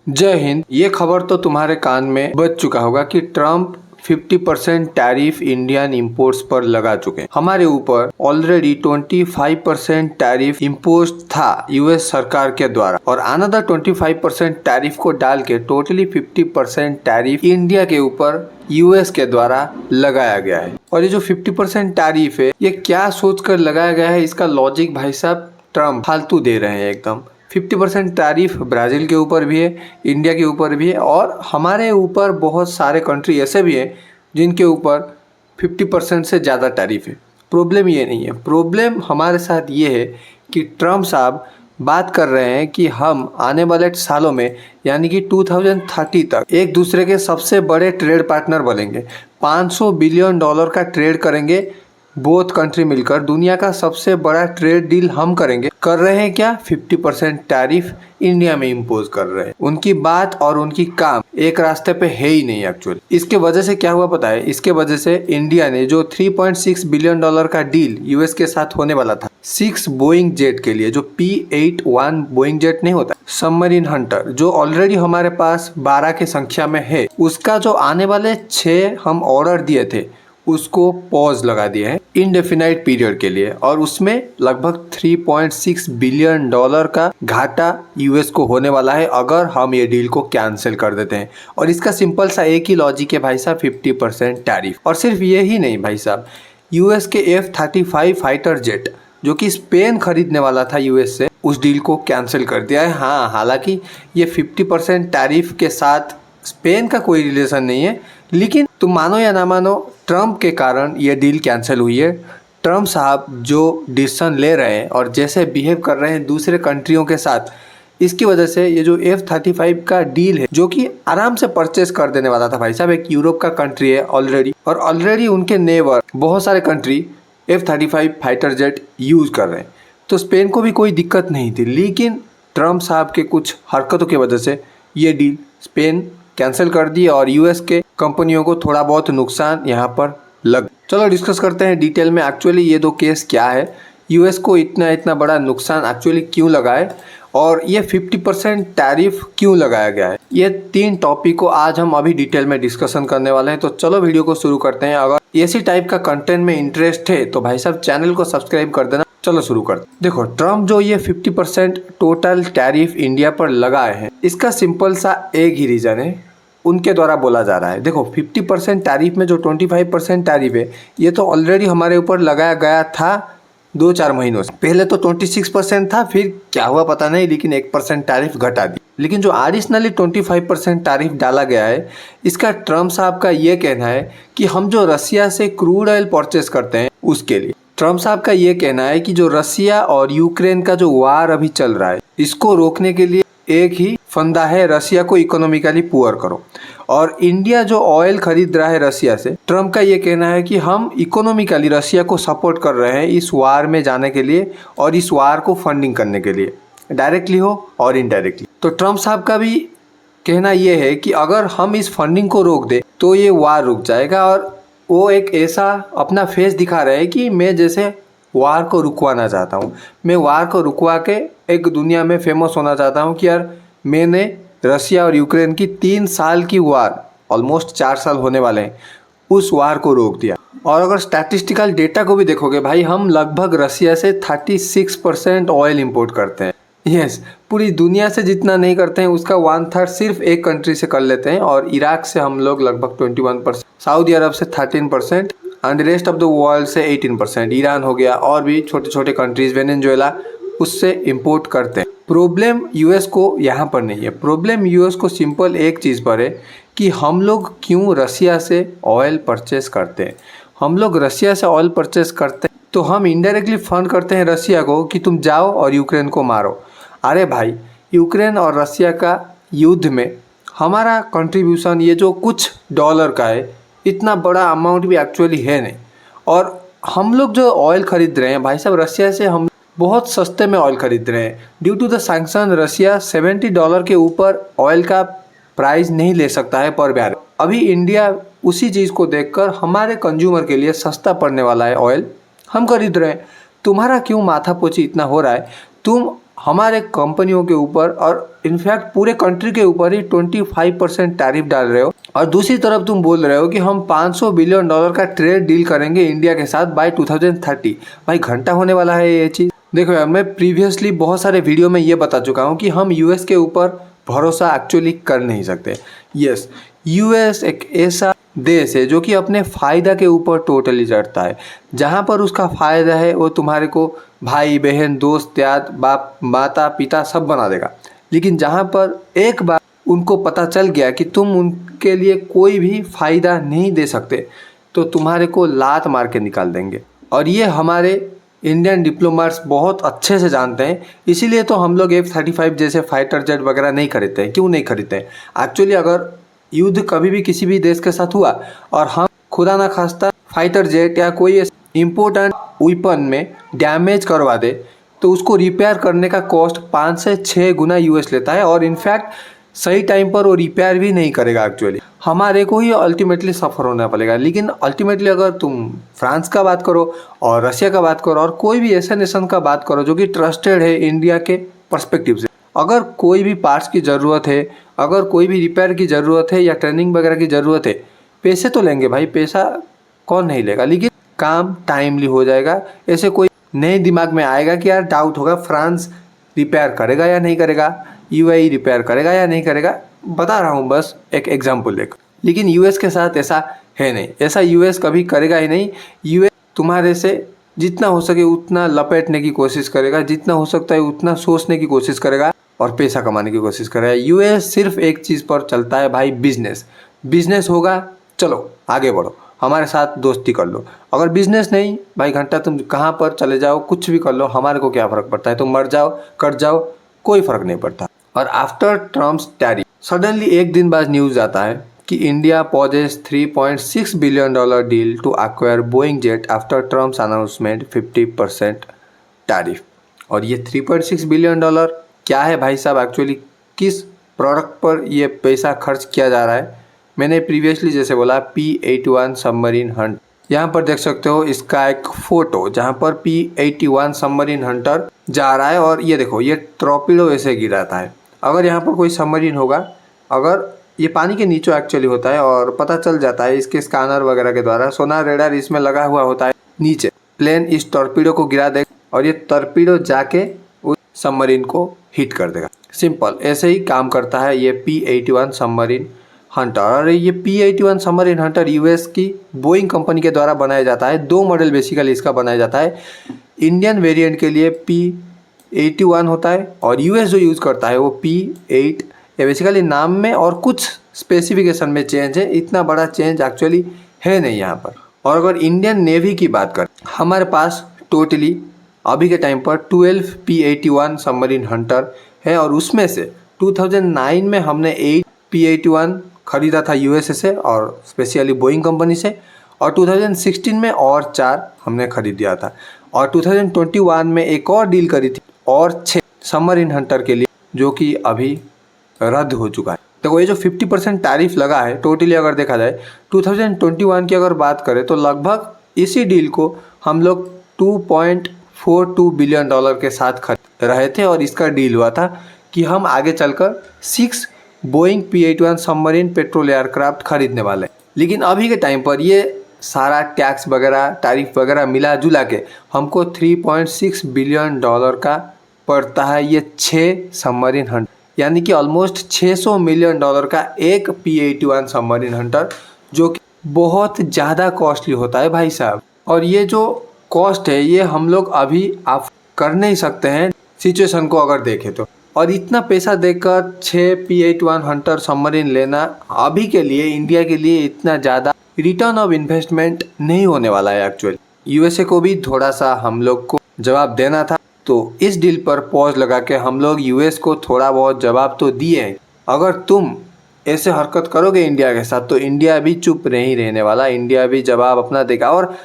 जय हिंद। ये खबर तो तुम्हारे कान में बज चुका होगा कि ट्रम्प 50% टैरिफ इंडियन इंपोर्ट्स पर लगा चुके हैं। हमारे ऊपर ऑलरेडी 25% टैरिफ इम्पोज था यूएस सरकार के द्वारा और अनदर 25% टैरिफ को डाल के टोटली 50% टैरिफ इंडिया के ऊपर यूएस के द्वारा लगाया गया है। और ये जो 50% टैरिफ है ये क्या सोचकर लगाया गया है, इसका लॉजिक भाई साहब ट्रम्प फालतू दे रहे हैं एकदम। 50% टैरिफ ब्राज़ील के ऊपर भी है, इंडिया के ऊपर भी है और हमारे ऊपर बहुत सारे कंट्री ऐसे भी हैं जिनके ऊपर 50% से ज़्यादा टैरिफ है। प्रॉब्लम ये नहीं है, प्रॉब्लम हमारे साथ ये है कि ट्रम्प साहब बात कर रहे हैं कि हम आने वाले सालों में यानी कि 2030 तक एक दूसरे के सबसे बड़े ट्रेड पार्टनर बनेंगे। $500 बिलियन का ट्रेड करेंगे बोथ कंट्री मिलकर। दुनिया का सबसे बड़ा ट्रेड डील हम करेंगे। कर रहे हैं क्या? 50% टैरिफ इंडिया में इम्पोज कर रहे हैं। उनकी बात और उनकी काम एक रास्ते पे है ही नहीं एक्चुअली। इसके वजह से क्या हुआ पता है? इसके वजह से इंडिया ने जो $3.6 बिलियन का डील यूएस के साथ होने वाला था 6 बोइंग जेट के लिए, जो P-81 बोइंग जेट नहीं होता, सबमरीन हंटर, जो ऑलरेडी हमारे पास 12 की संख्या में है, उसका जो आने वाले 6 हम ऑर्डर दिए थे उसको पॉज लगा दिया है इनडेफिनाइट पीरियड के लिए। और उसमें लगभग $3.6 बिलियन का घाटा यूएस को होने वाला है अगर हम ये डील को कैंसिल कर देते हैं। और इसका सिंपल सा एक ही लॉजिक है भाई साहब, 50% टैरिफ। और सिर्फ ये ही नहीं भाई साहब, यूएस के F-35 फाइटर जेट जो कि स्पेन खरीदने वाला था यूएस से, उस डील को कैंसिल कर दिया है। हाँ, हालांकि ये 50% टैरिफ के साथ स्पेन का कोई रिलेशन नहीं है, लेकिन तुम मानो या ना मानो ट्रम्प के कारण ये डील कैंसिल हुई है। ट्रम्प साहब जो डिसीजन ले रहे हैं और जैसे बिहेव कर रहे हैं दूसरे कंट्रियों के साथ, इसकी वजह से ये जो F-35 का डील है जो कि आराम से परचेस कर देने वाला था भाई साहब, एक यूरोप का कंट्री है ऑलरेडी, और ऑलरेडी उनके नेबर बहुत सारे country F-35 fighter jet use कर रहे हैं, तो स्पेन को भी कोई दिक्कत नहीं थी। लेकिन ट्रम्प साहब के कुछ हरकतों की वजह से ये डील स्पेन कैंसिल कर दी और यूएस के कंपनियों को थोड़ा बहुत नुकसान यहाँ पर लग। चलो डिस्कस करते हैं डिटेल में एक्चुअली ये दो केस क्या है, यूएस को इतना बड़ा नुकसान एक्चुअली क्यों लगा है और ये 50% टैरिफ क्यों लगाया गया है। ये 3 टॉपिक को आज हम अभी डिटेल में डिस्कशन करने वाले हैं। तो चलो वीडियो को शुरू करते हैं। अगर इसी टाइप का कंटेंट में इंटरेस्ट है तो भाई साहब चैनल को सब्सक्राइब कर देना। चलो शुरू करते। देखो, ट्रम्प जो ये 50% टोटल टैरिफ इंडिया पर लगाए हैं, इसका सिंपल सा एक ही रीज़न है, उनके द्वारा बोला जा रहा है। देखो, 50% टैरिफ में जो 25% टैरिफ है ये तो ऑलरेडी हमारे ऊपर लगाया गया था 2-4 महीनों से। पहले तो 26% था, फिर क्या हुआ पता नहीं, लेकिन 1% टैरिफ घटा दी। लेकिन जो एडिशनली 25% टैरिफ डाला गया है, इसका ट्रम्प साहब का ये कहना है कि हम जो रसिया से क्रूड ऑयल परचेस करते हैं उसके लिए। ट्रम्प साहब का ये कहना है कि जो रसिया और यूक्रेन का जो वार अभी चल रहा है, इसको रोकने के लिए एक ही फंदा है, रसिया को इकोनॉमिकली पुअर करो। और इंडिया जो ऑयल खरीद रहा है रसिया से, ट्रम्प का ये कहना है कि हम इकोनॉमिकली रसिया को सपोर्ट कर रहे हैं इस वार में जाने के लिए और इस वार को फंडिंग करने के लिए, डायरेक्टली हो और इनडायरेक्टली। तो ट्रम्प साहब का भी कहना ये है कि अगर हम इस फंडिंग को रोक दें तो ये वार रुक जाएगा। और वो एक ऐसा अपना फेस दिखा रहे हैं कि मैं जैसे वार को रुकवाना चाहता हूँ, मैं वार को रुकवा के एक दुनिया में फेमस होना चाहता हूँ कि यार मैंने रसिया और यूक्रेन की 3 साल की वार, ऑलमोस्ट 4 साल होने वाले हैं, उस वार को रोक दिया। और अगर स्टैटिस्टिकल डेटा को भी देखोगे भाई, हम लगभग रसिया से 36% ऑयल इंपोर्ट करते हैं। यस, पूरी दुनिया से जितना नहीं करते हैं उसका 1/3 सिर्फ एक कंट्री से कर लेते हैं। और इराक से हम लोग लगभग 21%, सऊदी अरब से 13% and rest of the world से 18%, ईरान हो गया और भी छोटे छोटे कंट्रीज, वेनेजुएला, उससे इंपोर्ट करते हैं। प्रॉब्लम यूएस को यहाँ पर नहीं है, प्रॉब्लम यूएस को सिंपल एक चीज़ पर है कि हम लोग क्यों रसिया से ऑयल परचेस करते हैं। हम लोग रसिया से ऑयल परचेस करते हैं तो हम इनडायरेक्टली फंड करते हैं रसिया को कि तुम जाओ और यूक्रेन को मारो। अरे भाई, यूक्रेन और रसिया का युद्ध में हमारा कंट्रीब्यूशन ये जो कुछ डॉलर का है, इतना बड़ा अमाउंट भी एक्चुअली है नहीं। और हम लोग जो ऑयल खरीद रहे हैं भाई साहब रसिया से, हम बहुत सस्ते में ऑयल खरीद रहे हैं। ड्यू टू द सैंक्शन रसिया $70 के ऊपर ऑयल का प्राइस नहीं ले सकता है पर बैरल। अभी इंडिया उसी चीज़ को देखकर हमारे कंज्यूमर के लिए सस्ता पड़ने वाला है ऑयल, हम खरीद रहे हैं। तुम्हारा क्यों माथापोची इतना हो रहा है? तुम हमारे कंपनियों के ऊपर और इनफैक्ट पूरे कंट्री के ऊपर ही 25% टैरिफ डाल रहे हो, और दूसरी तरफ तुम बोल रहे हो कि हम $500 बिलियन का ट्रेड डील करेंगे इंडिया के साथ बाय 2030। भाई घंटा होने वाला है ये चीज़। देखो यार, मैं प्रीवियसली बहुत सारे वीडियो में ये बता चुका हूँ कि हम यूएस के ऊपर भरोसा एक्चुअली कर नहीं सकते। यस, यूएस एक ऐसा देश है जो कि अपने फ़ायदा के ऊपर टोटली चढ़ता है। जहाँ पर उसका फ़ायदा है वो तुम्हारे को भाई बहन दोस्त यार बाप माता पिता सब बना देगा। लेकिन जहाँ पर एक बार उनको पता चल गया कि तुम उनके लिए कोई भी फ़ायदा नहीं दे सकते, तो तुम्हारे को लात मार के निकाल देंगे। और ये हमारे इंडियन डिप्लोमेट्स बहुत अच्छे से जानते हैं। इसीलिए तो हम लोग F-35 जैसे फाइटर जेट वगैरह नहीं खरीदते हैं। क्यों नहीं खरीदते हैं? एक्चुअली अगर युद्ध कभी भी किसी भी देश के साथ हुआ और हम खुदा ना खास्ता फाइटर जेट या कोई इम्पोर्टेंट वेपन में डैमेज करवा दे, तो उसको रिपेयर करने का कॉस्ट 5 से 6 गुना यूएस लेता है। और इनफैक्ट सही टाइम पर वो रिपेयर भी नहीं करेगा। एक्चुअली हमारे को ही अल्टीमेटली सफ़र होना पड़ेगा। लेकिन अल्टीमेटली अगर तुम फ्रांस का बात करो और रशिया का बात करो और कोई भी ऐसे नेशन का बात करो जो कि ट्रस्टेड है इंडिया के पर्सपेक्टिव से, अगर कोई भी पार्ट्स की ज़रूरत है, अगर कोई भी रिपेयर की ज़रूरत है या ट्रेनिंग वगैरह की ज़रूरत है, पैसे तो लेंगे भाई, पैसा कौन नहीं लेगा, लेकिन काम टाइमली हो जाएगा। ऐसे कोई नए दिमाग में आएगा कि यार डाउट होगा फ्रांस रिपेयर करेगा या नहीं करेगा, यूएई रिपेयर करेगा या नहीं करेगा। बता रहा हूँ बस एक एग्जाम्पल लेकर। लेकिन यूएस के साथ ऐसा है नहीं, ऐसा यूएस कभी करेगा ही नहीं। यूएस तुम्हारे से जितना हो सके उतना लपेटने की कोशिश करेगा, जितना हो सकता है उतना सोचने की कोशिश करेगा और पैसा कमाने की कोशिश करेगा। यूएस सिर्फ एक चीज़ पर चलता है भाई, बिजनेस। बिजनेस होगा चलो आगे बढ़ो, हमारे साथ दोस्ती कर लो। अगर बिजनेस नहीं भाई, घंटा तुम कहाँ पर चले जाओ, कुछ भी कर लो, हमारे को क्या फ़र्क पड़ता है। तुम मर जाओ कट जाओ, कोई फ़र्क नहीं पड़ता। और आफ्टर ट्रम्प्स टैरिफ सडनली एक दिन बाद न्यूज़ आता है कि India poises $3.6 billion deal to acquire Boeing jet after Trump's announcement 50% tariff. और ये $3.6 बिलियन क्या है भाई साहब? एक्चुअली किस प्रोडक्ट पर ये पैसा खर्च किया जा रहा है? मैंने प्रीवियसली जैसे बोला P-81 सबमरीन हंट, यहाँ पर देख सकते हो इसका एक फ़ोटो जहाँ पर P-81 सबमरीन हंटर जा रहा है। और ये देखो ये टॉर्पीडो ऐसे गिराता है। अगर यहाँ पर कोई सबमरीन होगा, अगर ये पानी के नीचे एक्चुअली होता है और पता चल जाता है इसके स्कैनर वगैरह के द्वारा, सोनार रेडार इसमें लगा हुआ होता है नीचे, प्लेन इस टॉर्पीडो को गिरा देगा और ये टॉर्पीडो जाके उस सबमरीन को हिट कर देगा। सिंपल ऐसे ही काम करता है ये P-81 सबमरीन हंटर। और ये P-81 सबमरीन हंटर यूएस की बोइंग कंपनी के द्वारा बनाया जाता है। 2 मॉडल बेसिकली इसका बनाया जाता है। इंडियन वेरिएंट के लिए P-81 होता है और यूएस जो यूज़ करता है वो P-8। ये बेसिकली नाम में और कुछ स्पेसिफिकेशन में चेंज है, इतना बड़ा चेंज एक्चुअली है नहीं यहाँ पर। और अगर इंडियन नेवी की बात करें, हमारे पास टोटली अभी के टाइम पर 12 P-81 सबमरीन हंटर है और उसमें से 2009 में हमने 8 P-81 खरीदा था यूएसए से और स्पेशली बोइंग कंपनी से, और 2016 में और 4 हमने खरीद दिया था। और 2021 में एक और डील करी थी और 6 सबमरीन हंटर के लिए, जो कि अभी रद्द हो चुका है। तो ये जो 50% टैरिफ लगा है टोटली अगर देखा जाए 2021 की अगर बात करें तो लगभग इसी डील को हम लोग $2.42 बिलियन के साथ खरीद रहे थे। और इसका डील हुआ था कि हम आगे चलकर 6 Boeing P-81 submarine petrol aircraft खरीदने वाले। लेकिन अभी के टाइम पर ये सारा टैक्स वगैरह टैरिफ वगैरह मिला जुला के हमको $3.6 बिलियन का पड़ता है ये 6 सबमरीन हंटर, यानी कि ऑलमोस्ट $600 मिलियन का एक P-81 सबमरीन हंटर, जो कि बहुत ज़्यादा कॉस्टली होता है भाई साहब। और ये जो कॉस्ट है ये हम लोग अभी आप कर नहीं सकते हैं सिचुएशन को अगर देखें तो। और इतना पैसा देकर 6 P-81 हंटर सबमरीन लेना अभी के लिए इंडिया के लिए इतना ज़्यादा रिटर्न ऑफ इन्वेस्टमेंट नहीं होने वाला है। एक्चुअली यूएसए को भी थोड़ा सा हम लोग को जवाब देना था, तो इस डील पर पॉज लगा के हम लोग यूएस को थोड़ा बहुत जवाब तो दिए हैं। अगर तुम ऐसे हरकत करोगे इंडिया के साथ तो इंडिया भी चुप नहीं रहने वाला, इंडिया भी जवाब अपना देगा। और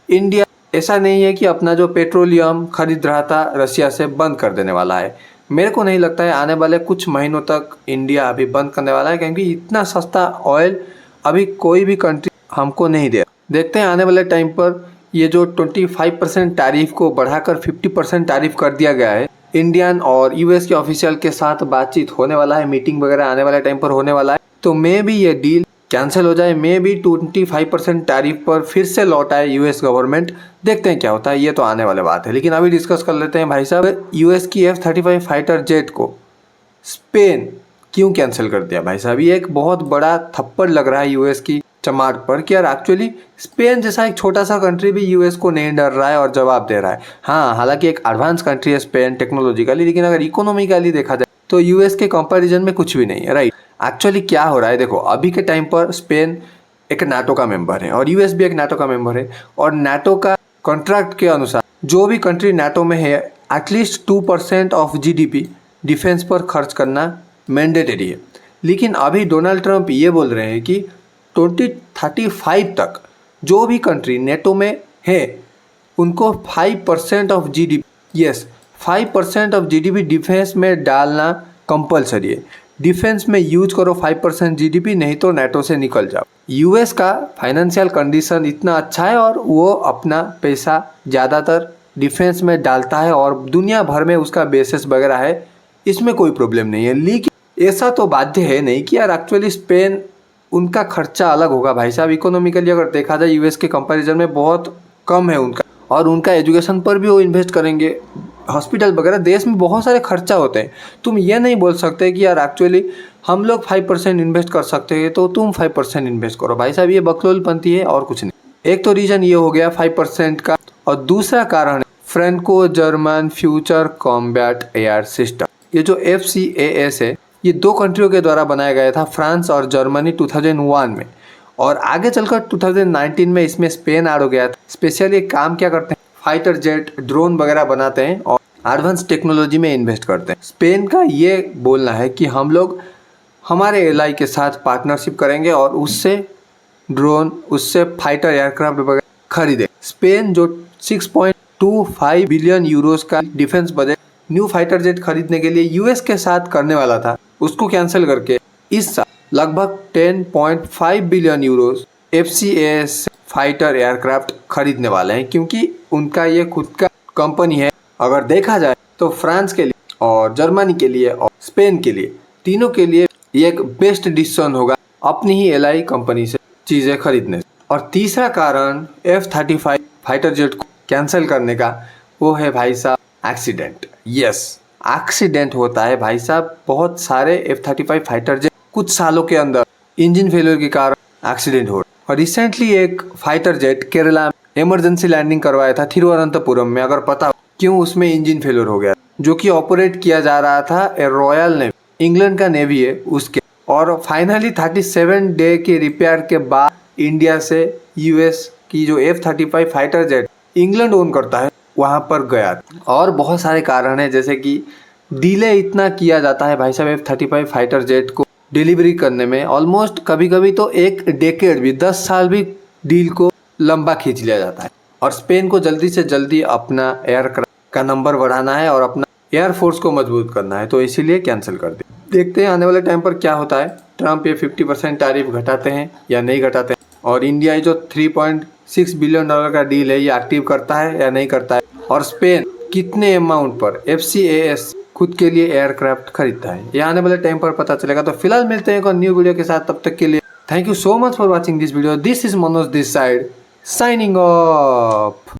इंडिया ऐसा नहीं है कि अपना जो पेट्रोलियम खरीद रहा था रशिया से बंद कर देने वाला है। मेरे को नहीं लगता है आने वाले कुछ महीनों तक इंडिया अभी बंद करने वाला है, क्योंकि इतना सस्ता ऑयल अभी कोई भी कंट्री हमको नहीं दे। देखते हैं आने वाले टाइम पर ये जो 25% टैरिफ को बढ़ाकर 50% टैरिफ कर दिया गया है, इंडियन और यूएस के ऑफिशियल के साथ बातचीत होने वाला है, मीटिंग वगैरह आने वाले टाइम पर होने वाला है। तो मे भी ये डील कैंसिल हो जाए, मे भी 25% टैरिफ पर फिर से लौट आए यूएस गवर्नमेंट। देखते हैं क्या होता है, ये तो आने वाले बात है। लेकिन अभी डिस्कस कर लेते हैं भाई साहब, यूएस की F-35 फाइटर जेट को स्पेन क्यों कैंसिल कर दिया। भाई साहब ये एक बहुत बड़ा थप्पड़ लग रहा है यूएस की चमार पर कि यार एक्चुअली स्पेन जैसा एक छोटा सा कंट्री भी यूएस को नहीं डर रहा है और जवाब दे रहा है। हाँ, हालांकि एक एडवांस कंट्री है स्पेन टेक्नोलॉजिकली, लेकिन अगर इकोनॉमिकली देखा जाए तो यूएस के कंपैरिजन में कुछ भी नहीं है, राइट। एक्चुअली क्या हो रहा है, देखो अभी के टाइम पर स्पेन एक नाटो का मेंबर है और यूएस भी एक नाटो का मेंबर है, और नाटो का कॉन्ट्रैक्ट के अनुसार जो भी कंट्री नाटो में है एटलीस्ट 2% ऑफ जीडीपी डिफेंस पर खर्च करना मैंडेटरी है। लेकिन अभी डोनाल्ड ट्रंप ये बोल रहे हैं कि 2035 तक जो भी कंट्री नेटो में है उनको 5% of GDP, yes 5% of GDP defence में डालना कंपलसरी है। डिफेंस में यूज करो 5% जीडीपी, नहीं तो नेटो से निकल जाओ। यूएस का फाइनेंशियल कंडीशन इतना अच्छा है और वो अपना पैसा ज़्यादातर डिफेंस में डालता है और दुनिया भर में उसका बेसिस वगैरह है, इसमें कोई प्रॉब्लम नहीं है। लेकिन ऐसा तो बाध्य है नहीं कि यार एक्चुअली स्पेन उनका खर्चा अलग होगा भाई साहब। इकोनॉमिकली अगर देखा जाए यूएस के कंपैरिजन में बहुत कम है उनका, और उनका एजुकेशन पर भी वो इन्वेस्ट करेंगे, हॉस्पिटल वगैरह, देश में बहुत सारे खर्चा होते हैं। तुम ये नहीं बोल सकते कि यार एक्चुअली हम लोग 5% इन्वेस्ट कर सकते हैं तो तुम 5% इन्वेस्ट करो। भाई साहब ये बकलोलपंती है और कुछ नहीं। एक तो रीजन ये हो गया 5% का, और दूसरा कारण है Franco German future combat air system. ये जो FCAS है ये 2 कंट्रियों के द्वारा बनाया गया था, फ्रांस और जर्मनी 2001 में, और आगे चलकर 2019 में इसमें स्पेन ऐड हो गया था। स्पेशली काम क्या करते हैं, फाइटर जेट ड्रोन वगैरह बनाते हैं और एडवांस टेक्नोलॉजी में इन्वेस्ट करते हैं। स्पेन का ये बोलना है कि हम लोग हमारे एलाई के साथ पार्टनरशिप करेंगे और उससे ड्रोन, उससे फाइटर एयरक्राफ्ट वगैरह खरीदे। स्पेन जो 6.25 बिलियन यूरोस का defence budget new fighter jet खरीदने के लिए यूएस के साथ करने वाला था, उसको कैंसिल करके इस साल लगभग 10.5 billion Euros FCAS fighter aircraft खरीदने वाले हैं, क्योंकि उनका ये खुद का कंपनी है। अगर देखा जाए तो फ्रांस के लिए और जर्मनी के लिए और स्पेन के लिए, तीनों के लिए ये एक बेस्ट डिसीजन होगा अपनी ही एलाई कंपनी से चीज़ें खरीदने। और तीसरा कारण F-35 फाइटर जेट को कैंसिल करने का वो है भाई साहब एक्सीडेंट। यस, एक्सीडेंट होता है भाई साहब। बहुत सारे F-35 फाइटर जेट कुछ सालों के अंदर इंजन फेलियर के कारण एक्सीडेंट हो रहा है। और रिसेंटली एक फाइटर जेट केरला में इमरजेंसी लैंडिंग करवाया था थिरुवनंतपुरम में। अगर पता क्यों उसमें इंजन फेलियर हो गया, जो कि ऑपरेट किया जा रहा था रॉयल नेवी, इंग्लैंड का नेवी है उसके, और फाइनली 37 डे के रिपेयर के बाद इंडिया से यूएस की जो F-35 fighter jet England own करता है वहाँ पर गया। और बहुत सारे कारण हैं, जैसे कि डिले इतना किया जाता है भाई साहब F-35 फाइटर जेट को डिलीवरी करने में, ऑलमोस्ट कभी कभी तो एक डेकेड भी, 10 साल भी डील को लंबा खींच लिया जाता है। और स्पेन को जल्दी से जल्दी अपना एयरक्राफ्ट का नंबर बढ़ाना है और अपना एयरफोर्स को मजबूत करना है, तो इसीलिए कैंसिल कर दिया। देखते हैं आने वाले टाइम पर क्या होता है। ट्रंप ये 50% टैरिफ घटाते हैं या नहीं घटाते हैं, और इंडिया ये जो $3.6 बिलियन का डील है ये एक्टिव करता है या नहीं करता है, और स्पेन कितने अमाउंट पर FCAS खुद के लिए एयरक्राफ्ट खरीदता है, ये आने वाले टाइम पर पता चलेगा। तो फिलहाल मिलते हैं एक न्यू वीडियो के साथ, तब तक के लिए thank you so much for watching this video. This is Manoj this side signing off.